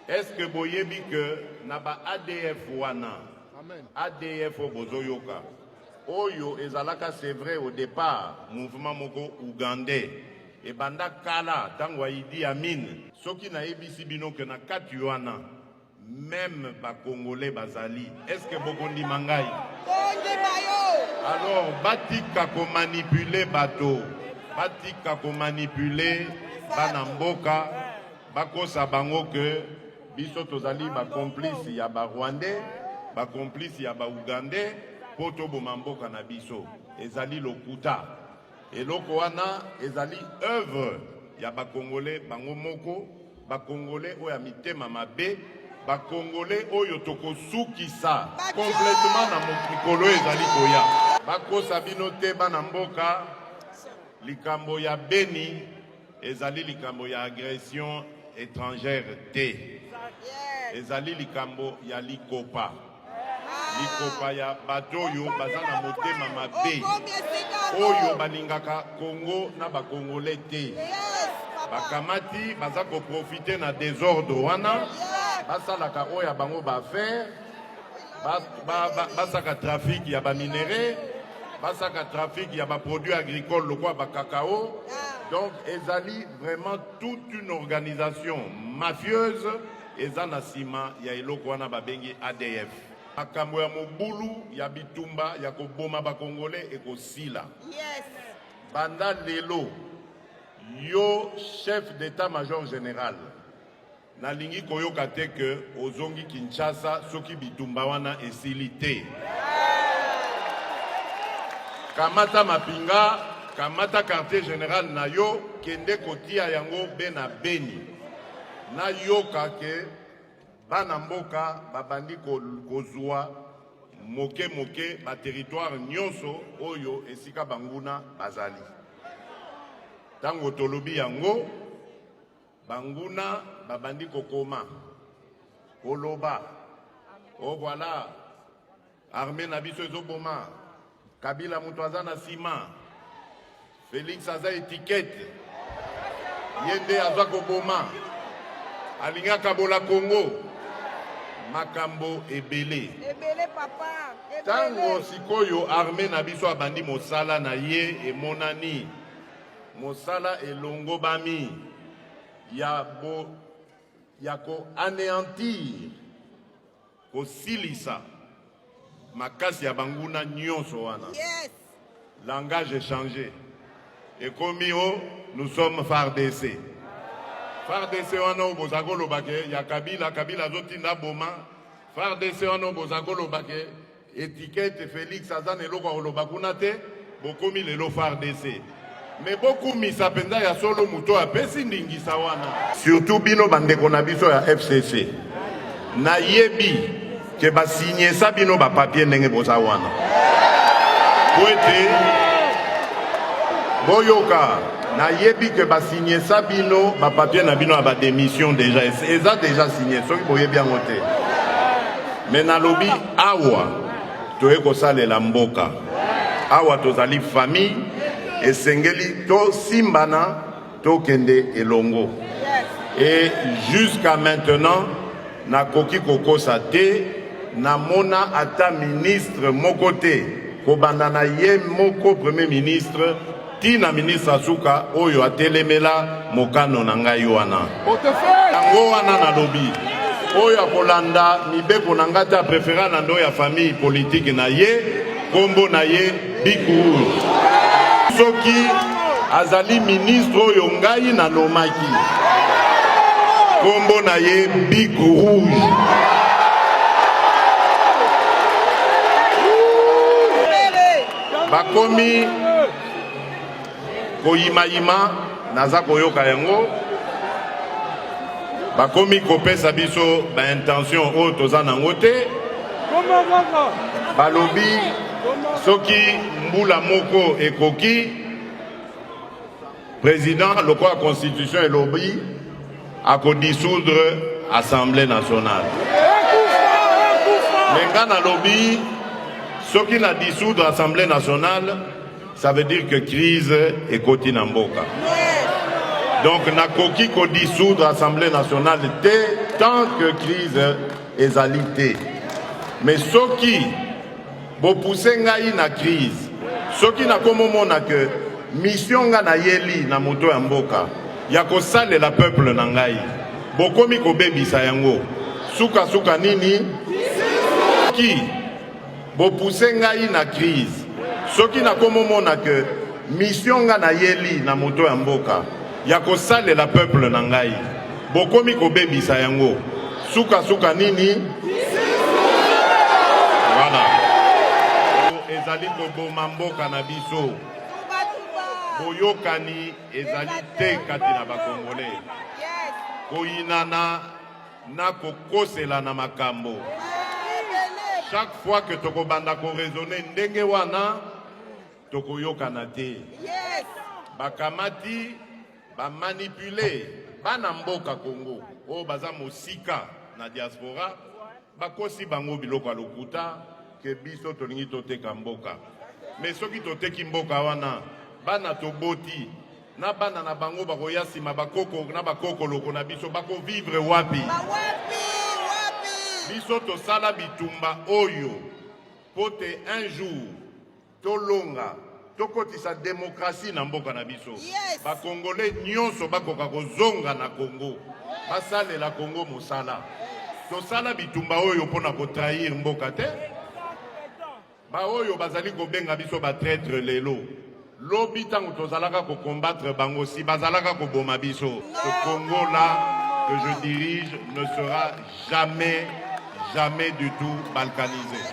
Est-ce que boyebi que naba ADF wana ADF bozoyoka oyo ezalaka c'est vrai au départ mouvement moko ougandais et banda kala tango Idi Amin soki na ebisi bino que na kati wana même ba congolais bazali est-ce que bokondi mangai alors batika ko manipuler bato batika ko manipuler bana mboka bakosa bango que biso tozali ba complice ya ba rwandais ba complice ya ba ougandais poto bomamboka na biso ezali lokuta eloko wana ezali œuvre ya ba congolais bango moko ba congolais oya mitema mabe ba congolais oyo tokosukisa complètement na mokolo ezali koya bakosa bino te bana mboka likambo ya Beni ezali likambo ya agression étrangère te ezali likambo ya likopa likopa ya bato oyo baza na motema mabe oyo balingaka Congo na bakongolais te bakamati baza koprofite na désordre wana basalaka oyo bango baaffaire basaka trafic ya baminere basaka trafic ya baproduits agricoles lokwa bakakao. Donc ezali vraiment toute une organisation mafieuse ezana sima ya eloko wana babengi ADF makambo ya mobulu ya bitumba ya koboma bakongolais ekosila banda lelo yo chef d'état-major général nalingi koyoka te que ozongi Kinshasa soki bitumba wana esili te kamata mapinga kamata quartier général na yo kende kotia yango bena Beni na yoka ke bana mboka babandi kozwa moke ba territoire nyonso oyo esika banguna bazali tango tolobi yango banguna babandi kokoma koloba o voilà armée na biso ezoboma Kabila mutu aza na sima Félix aza étiquette yende aza koboma alinga kabola Congo makambo ebele papa tango sikoyo armée na biso abandi mosala na ye emonani mosala elongo bami ya ko anéantir kosilisa makasi ya banguna nyonso wana langage est changé et comme nous sommes FARDC FARDC wana bozakolo bake ya Kabila zotinda boma FARDC wana bozakolo bake étiquette Félix azan eloko olobakuna te bokomi lelo FARDC mais beaucoup misa penza ya solo muto apesi ndingisa wana surtout bino bandeko na biso ya FCC na yebi ke ba signer ça bino ba papier ndenge boza wana poete boyoka na yebi ke ba signer ça bino ba papier na bino ba démission déjà eza déjà signé soki boyebi yango te mais na lobi awa toye kosalela mboka awa tozali famille esengeli to simbana to kende elongo et jusqu'à maintenant na koki kokosa te na mona ata ministre moko te kobanda na ye moko premier ministre tina ministre Asuka oyo atelemela mokano na ngai wana tango wana na lobi oyo akolanda mibeko na ngata préférant na ndo ya famille politique na ye kombo na ye Bikuru soki azali ministre oyo ngai na lomaki kombo na ye Bikuru bakomi koyimayima naza koyoka yango bakomi kopesa biso ba intention oyo toza nango te balobi soki mbula moko ekoki président lokola constitution elobi akodissoudre assemblée nationale menga na lobi soki na dissoudre assemblée nationale ça veut dire que crise ekoti na mboka Donc nakoki ko dissoudre l'Assemblée nationale tant que crise ezali te. Mais soki bo pousser ngai na crise, soki na komomona que mission nga na yeli na moto ya mboka ya ko salela peuple na ngai. Bokomi ko bebisa yango. Suka suka nini? Soki bo pousser ngai na crise, soki na komomona que mission nga na yeli na moto ya mboka ya ko salela peuple na ngai. Bokomi ko bebisa yango. Suka suka nini? Voilà. Ezali ko boma mboka na biso. Boyokani ezali te kati na ba Congolais. Koinana na kokosela na makambo. Chaque fois que tokobanda ko raisonner ndenge wana tokoyokana te. Bakamati ba manipuler bana mboka Congo o baza mosika na diaspora bakosi bango biloko lokuta ke biso tolingi toteka mboka. Mais soki toteki mboka wana bana toboti na bana na bango bakoya sima bakoko na bakoko loko na biso bako vivre wapi? Biso tosala bitumba oyo pote un jour tolonga tokotisa démocratie na mboka na biso. Ba Congolais nyonso bakoka kozonga na Congo. Basalela Congo mosala. Tosala bitumba oyo pona ko trahir mboka te. Ba oyo bazali ko benga biso ba traître lelo. Lobi tango tozalaka ko combattre bango si bazalaka ko boma biso. Ce Congo là que je dirige ne sera jamais du tout balkanisé.